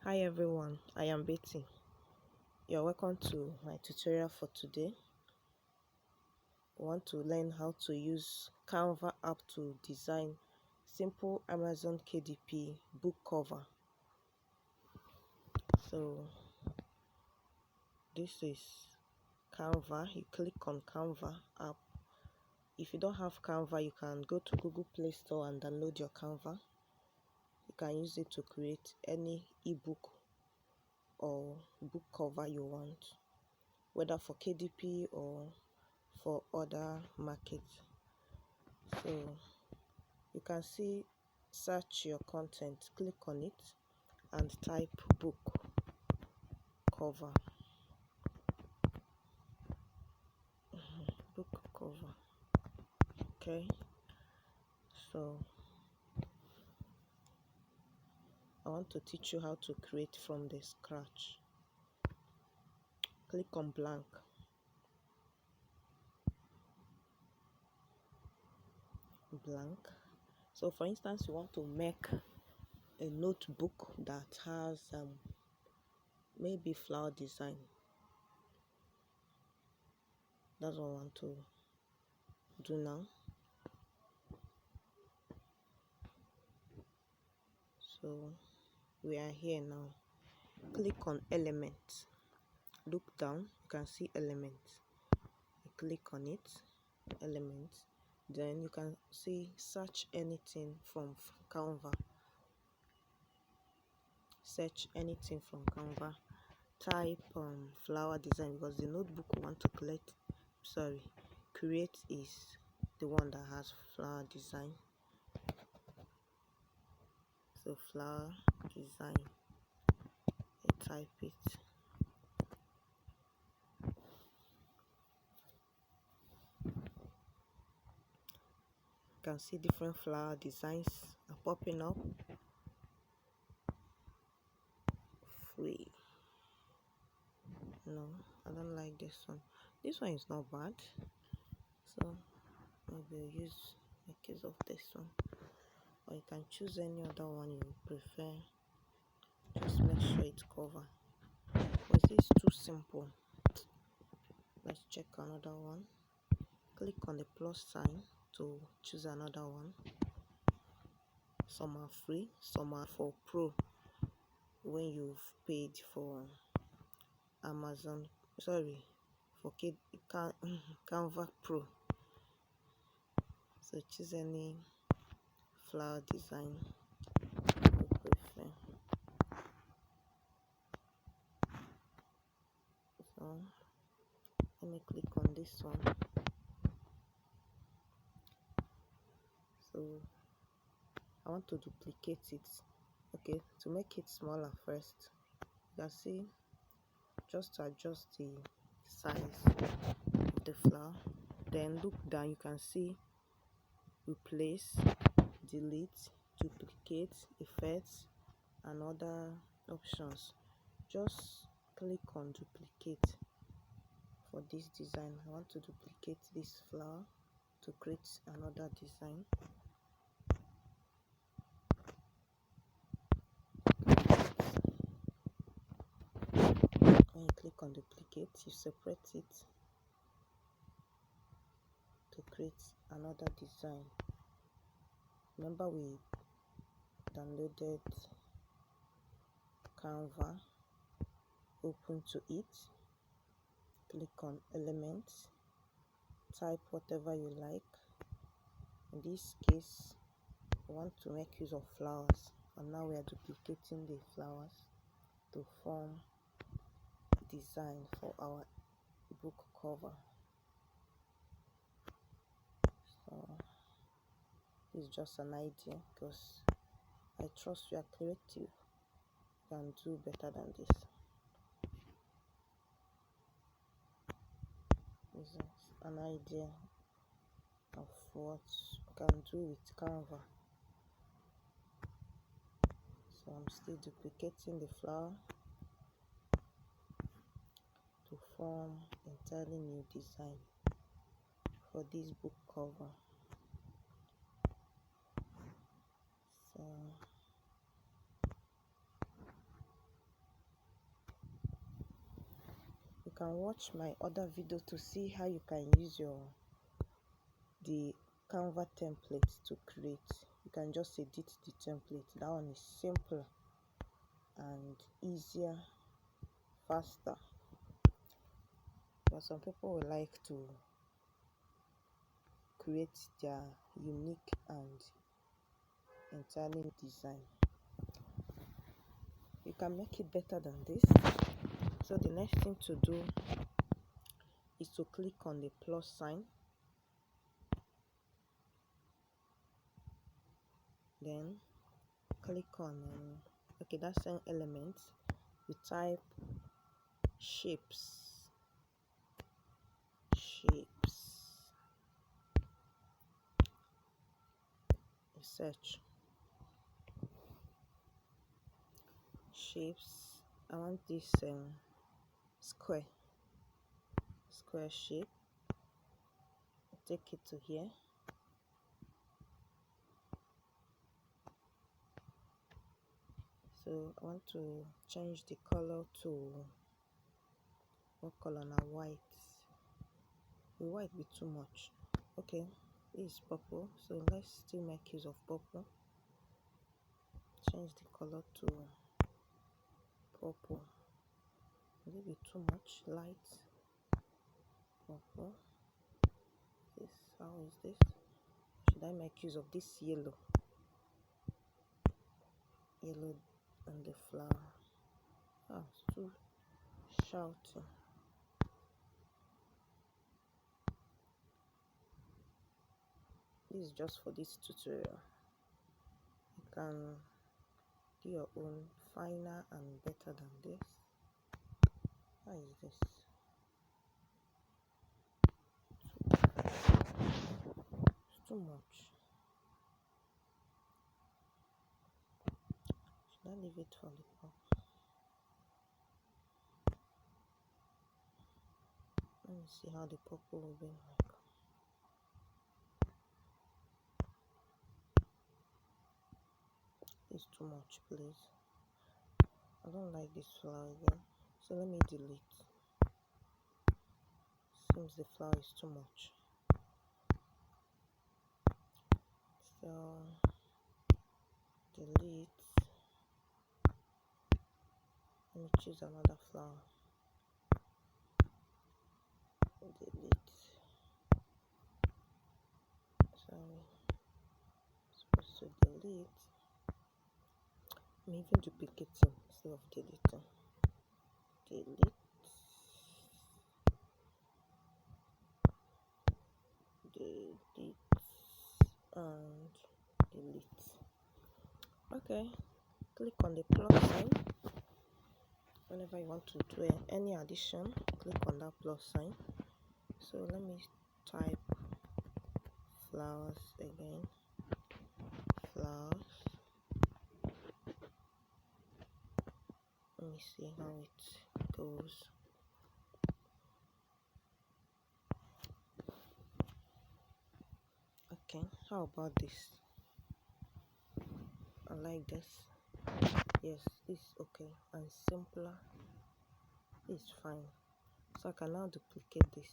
Hi everyone, I am Betty. You're welcome to my tutorial for today. We want to learn how to use Canva app to design simple Amazon KDP book cover. So this is Canva. You click on Canva app. If you don't have Canva, you can go to Google Play Store and download your Canva. You can use it to create any ebook or book cover you want, whether for KDP or for other markets. So you can see search your content, click on it and type book cover. Book cover. Okay, so I want to teach you how to create from the scratch. Click on blank. So for instance, you want to make a notebook that has maybe flower design. That's what I want to do now. So we are here now. Click on element. Look down, you can see element. You click on it, element. Then you can see search anything from Canva. Search anything from Canva. Type flower design because the notebook we want to create is the one that has flower design. So flower design. I type it. You can see different flower designs are popping up. Free. No, I don't like this one. This one is not bad. So maybe we'll use a case of this one. Or you can choose any other one you prefer. Just make sure it's cover. Was this too simple? Let's check another one. Click on the plus sign to choose another one. Some are free, some are for pro when you've paid for Amazon, for Canva Pro. So choose any flower design you prefer. So let me click on this one. So I want to duplicate it. Okay, to make it smaller first, you can see just to adjust the size of the flower. Then look down, you can see replace, delete, duplicate, effects, and other options. Just click on duplicate for this design. I want to duplicate this flower to create another design. When you click on duplicate, you separate it to create another design. Remember, we downloaded Canva. Open to it, click on elements, type whatever you like. In this case, we want to make use of flowers, and now we are duplicating the flowers to form design for our book cover. So this is just an idea because I trust you are creative. You can do better than this. This is an idea of what you can do with Canva. So I'm still duplicating the flower to form entirely new design for this book cover. So You can watch my other video to see how you can use the canva template to create. You can just edit the template. That one is simpler and easier, faster. But some people would like to create their unique and entirely design. You can make it better than this. So the next thing to do is to click on the plus sign, then click on okay, that's an element. You type shapes, you search shapes. I want this square shape. Take it to here. So I want to change the color to, what color now? White. The white be too much. Okay, this is purple, so let's still make use of purple. Change the color to purple. Will it be too much? Light purple. This, how is this? Should I make use of this yellow on the flower? It's too shouting. This is just for this tutorial. You can do your own finer and better than this. How is this? It's too much. Should I leave it for the pop? Let me see how the purple will be like. It's too much, please. I don't like this flower again, so let me delete. Seems the flower is too much, so delete. Let me choose another flower. Delete. Sorry, supposed to delete. I'm even duplicating instead of deleting. Delete. Delete and delete. Okay, click on the plus sign. Whenever you want to do any addition, click on that plus sign. So let me type flowers again. Flowers. Let me see how it goes. Okay, how about this? I like this. Yes, this is okay and simpler. It's fine. So I can now duplicate this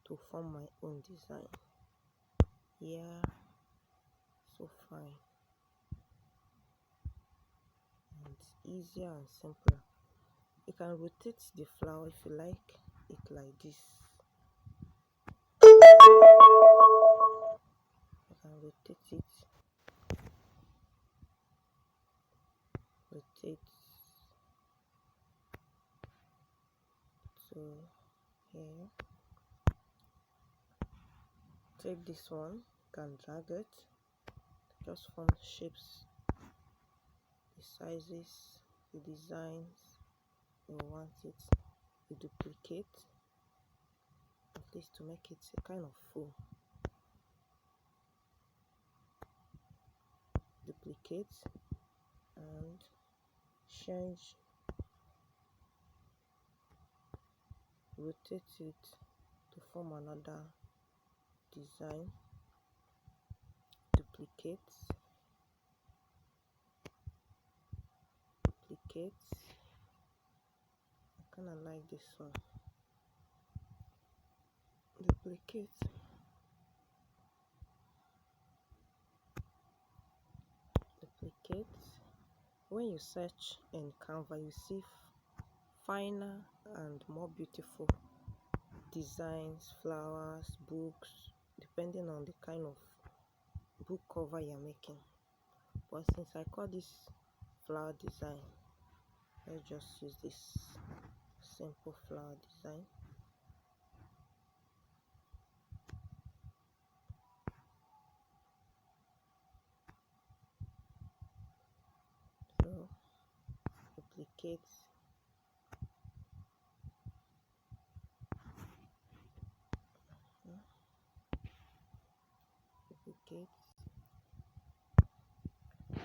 to form my own design. Yeah, so fine. And easier and simpler. You can rotate the flower if you like it like this. You can rotate it. Rotate to here. Take this one, you can drag it. Just form shapes, the sizes, the designs you want it. You duplicate, at least to make it a kind of full. Duplicate and change, rotate it to form another design. Duplicate, kind of like this one. Duplicate. Duplicate. When you search in Canva, you see finer and more beautiful designs, flowers, books, depending on the kind of book cover you're making. But since I call this flower design, let's just use this simple flower design. So duplicate, duplicate,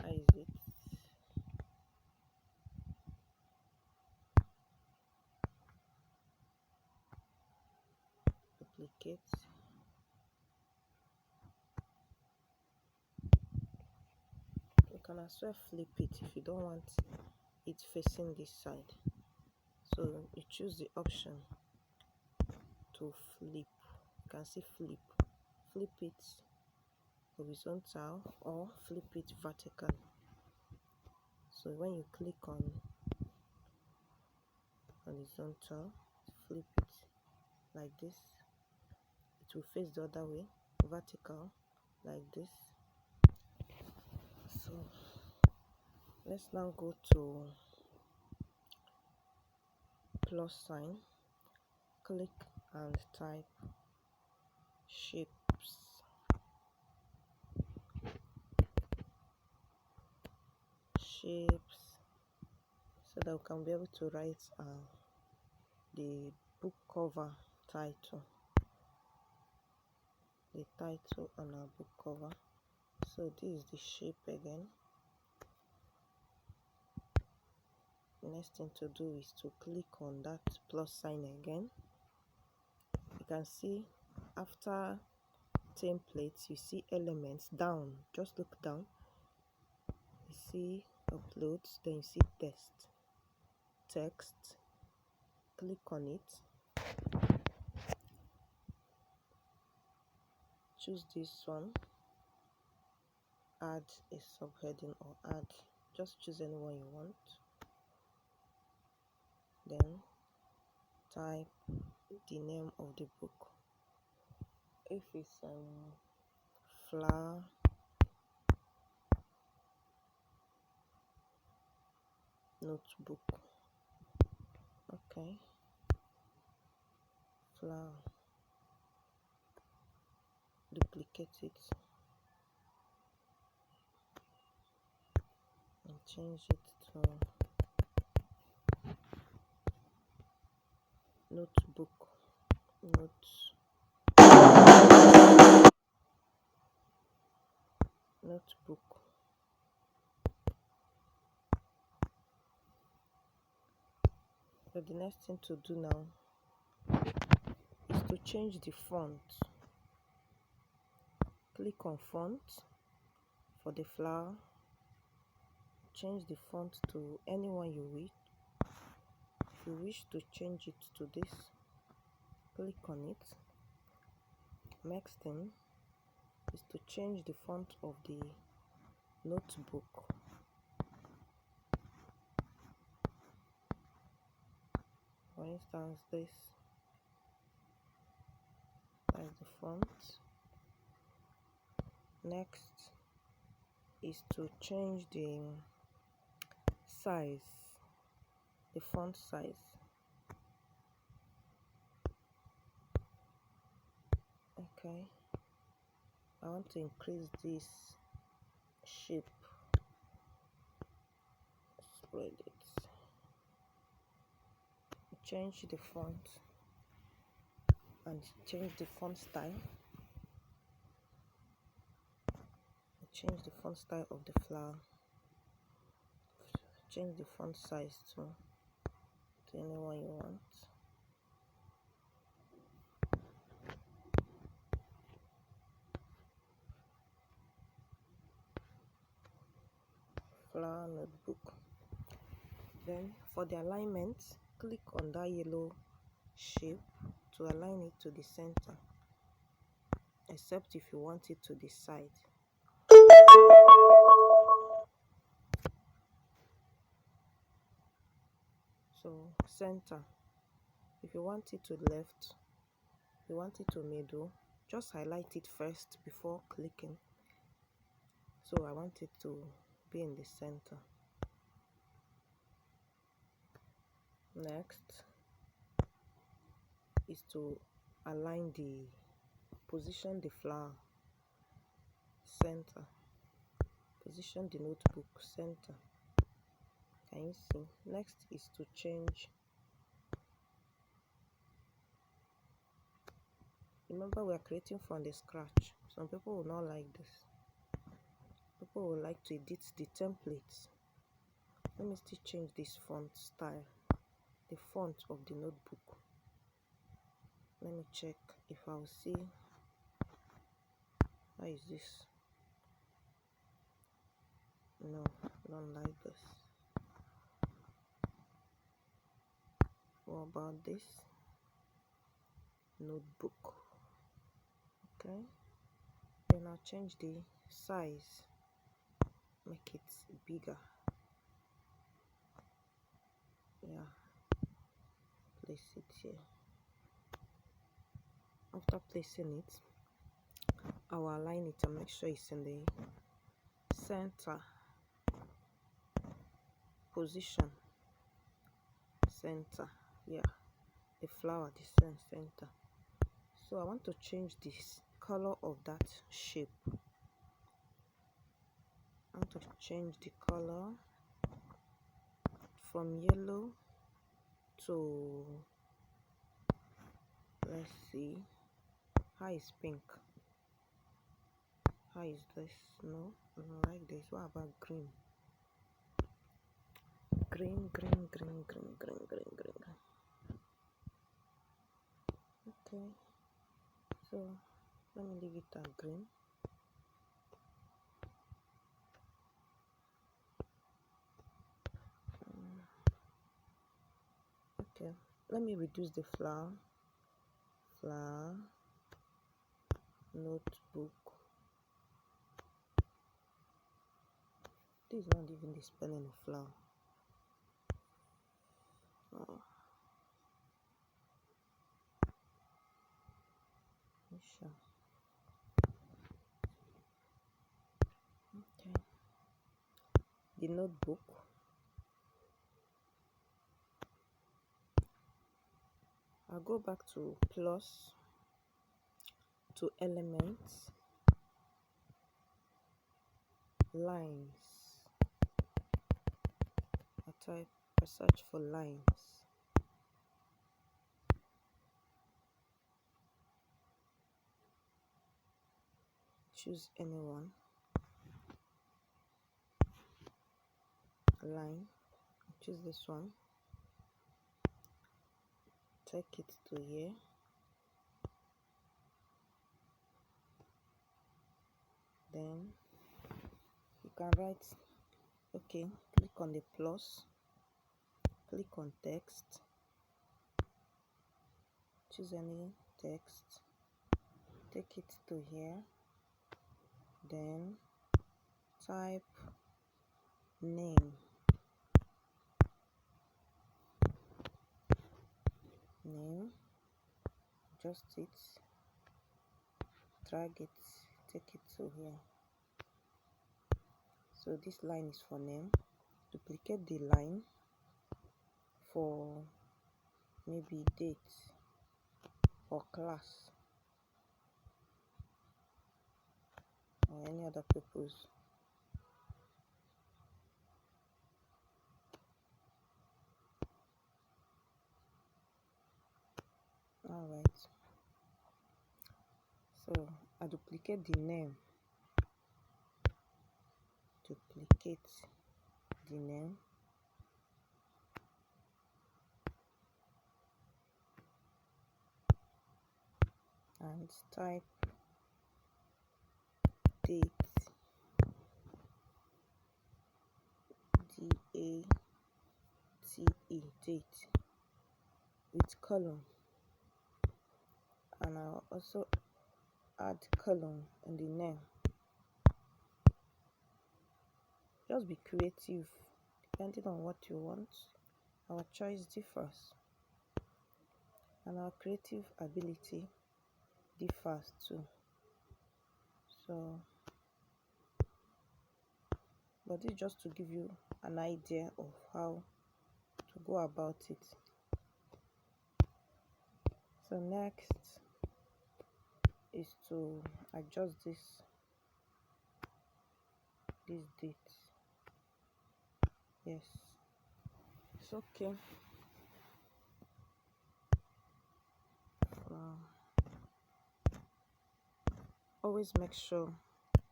size it, duplicate. You can as well flip it if you don't want it facing this side. So you choose the option to flip. You can see flip. Flip it horizontal or flip it vertical. So when you click on horizontal, flip it like this, it will face the other way. Vertical like this. So let's now go to plus sign, click and type shapes. So that we can be able to write the book cover title, the title on our book cover. So this is the shape again. The next thing to do is to click on that plus sign again. You can see after templates, you see elements down. Just look down. You see uploads, then you see text. Click on it. Choose this one. Add a subheading or add, just choose anyone you want. Then type the name of the book. If it's flower notebook, okay, flower, duplicate it and change it to notebook, notebook. So the next thing to do now is to change the font. Click on font for the flower. Change the font to anyone you wish. If you wish to change it to this, click on it. Next thing is to change the font of the notebook. For instance, this is the font. Next is to change the size, the font size. Okay, I want to increase this shape. Spread it. Change the font and change the font style. Change the font style of the flower. Change the font size to anyone you want. Flower notebook. Then for the alignment, click on that yellow shape to align it to the center, except if you want it to the side. So center. If you want it to left, you want it to middle, just highlight it first before clicking. So I want it to be in the center. Next is to align position the flower center, position the notebook center. Can you see? Next is to change. Remember, we are creating from the scratch. Some people will not like this. People will like to edit the templates. Let me still change this font style, the font of the notebook. Let me check if I'll see. How is this? No, I don't like this. What about this notebook? Okay, then I'll change the size, make it bigger. Yeah, place it here. After placing it, I will align it and make sure it's in the center position. Center, yeah, the flower, the center. So I want to change this color of that shape. I want to change the color from yellow to, let's see, how is pink? How is this? No, I don't like this. What about green? Green. Okay, so let me leave it at green. Okay, let me reduce the flower notebook. This is not even the spelling of flower. Oh. Sure. Okay, the notebook. I'll go back to plus, to elements, lines. I search for lines. Choose anyone. Line. Choose this one. Take it to here. Then you can write. Okay, click on the plus. Click on text. Choose any text. Take it to here. Then type name. Adjust it, drag it, take it to here. So this line is for name. Duplicate the line for maybe date or class or any other purpose. Alright, so I duplicate the name, and type date, date. with column, and I'll also add column in the name. Just be creative depending on what you want. Our choice differs, and our creative ability differs too. So, but this is just to give you an idea of how to go about it. So next is to adjust this date. Yes, it's okay. Always make sure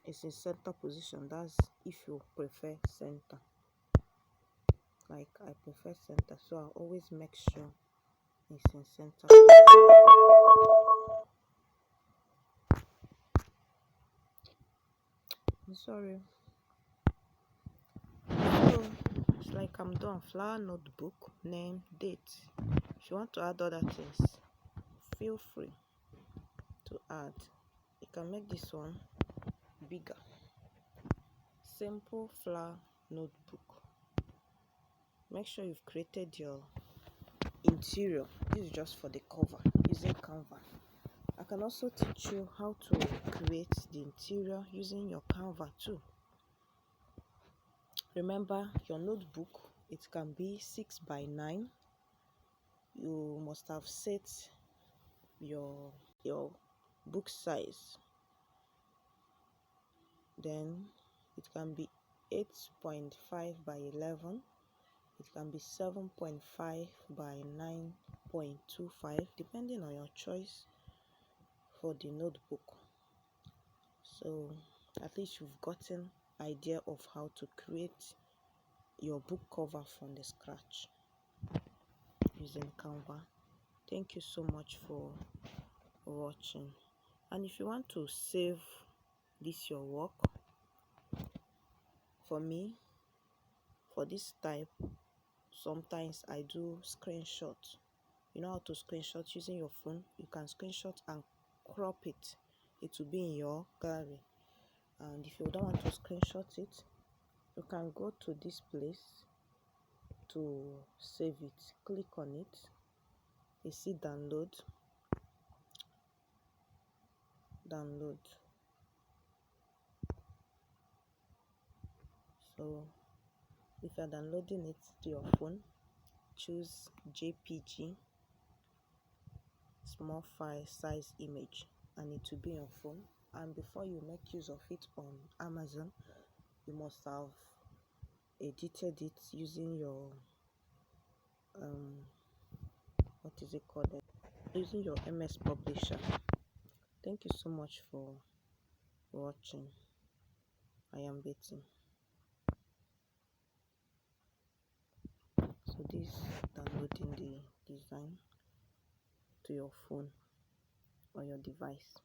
it's in center position. That's if you prefer center. Like I prefer center, so I'll always make sure it's in center. I'm sorry. So it's like I'm done. Flower notebook, name, date. If you want to add other things, feel free to add. You can make this one bigger. Simple flower notebook. Make sure you've created your interior. This is just for the cover using Canva. I can also teach you how to create the interior using your Canva too. Remember, your notebook, it can be 6 by 9. You must have set your book size. Then it can be 8.5 by 11. It can be 7.5 by 9.25, depending on your choice for the notebook. So at least you've gotten idea of how to create your book cover from the scratch using Canva. Thank you so much for watching. And if you want to save this your work, for me, for this type, sometimes I do screenshot. You know how to screenshot using your phone? You can screenshot and crop it. It will be in your gallery. And if you don't want to screenshot it, you can go to this place to save it. Click on it. You see download. So if you're downloading it to your phone, choose JPG, small file size image, and it will be on your phone. And before you make use of it on Amazon, you must have edited it using your what is it called, using your MS Publisher. Thank you so much for watching. I am Betty. So this downloading the design to your phone or your device.